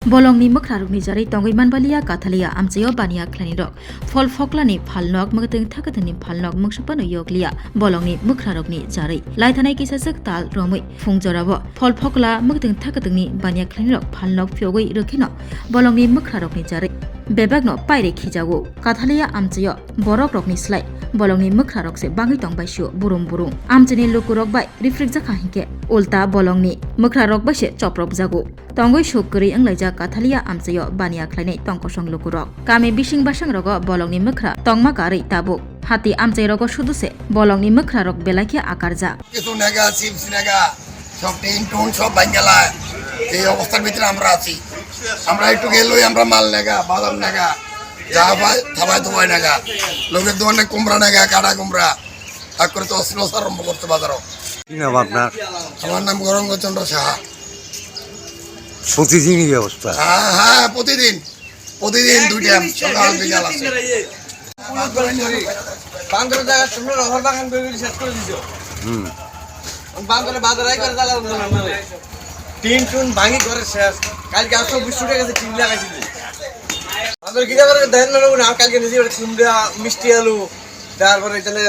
Bolongni makrarukni jari tongoi manbalia kathalia amchayo bania khlanirok fol foklani phalnok mangteng thakatani phalnok mangshapano yoglia bolongni makrarukni jari laithanai kisajak tal romui fungjorabo fol fokla mangteng thakatani bania khlanirok phalnok pyogoi rokhino bolongni makrarukni jari bebagno paire khijago kathalia amchayo borok rokni slai bolongni makrarok se bangi tongbaisyo burum burum amchani lukurok bai refrigja khahike ulta bolongni makrarok bai se choprok jago tongoi shokri anglaija kathalia amchayo bania khlainai tongkosong lukurok kame bising basang rogo bolongni makra tongma kari tabu hati amchai rogo suduse bolongni makra rok belakya akarja কিছু নেগা chips নেগা সব tin টুন সব ভাঙ্গালা এই অবস্থার ভিতরে আমরা আছি আমরা একটু গেলই আমরা মাল নেগা বাদাম নেগা যা ভাই থাবাই ধোয়াই নেগা লোকের দোকানে কুমড়া নেগা কাটা কুমড়া তাক করে তো অশ্লীলতা আরম্ভ করতে বাজারও কি নাম আপনার? আমার নাম গৌরঙ্গচন্দ্র সাহা। প্রতিদিনই ব্যবস্থা? হ্যাঁ হ্যাঁ প্রতিদিন দুই টাইম সকাল বিকাল আছে। বান্দরের জায়গা তোমরা রহর বাগান করে শেষ করে দিছো। বান্দরে বাজারাই করে জ্বালা মানে টিন টুন ভাঙি করে শেষ। কালকে 120 টাকা গেছে টিন লাগাইছিল। বান্দর কি করে দেন না কালকে নিজে কুমড়া মিষ্টি আলু তারপরে চলে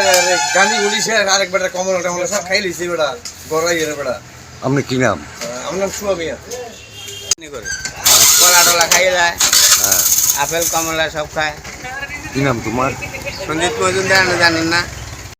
গানি উড়িছে আরেকবার কমলা টমলা সব খাই লিছি বেটা গড়াই এর বেটা। আপনি কি নাম? আমার নাম সুয়া মিয়া। কলা টলা খাই যায়, আপেল কমলা সব খায়। কি নাম তোমার? সঞ্জিত মজুমদার জানেন না?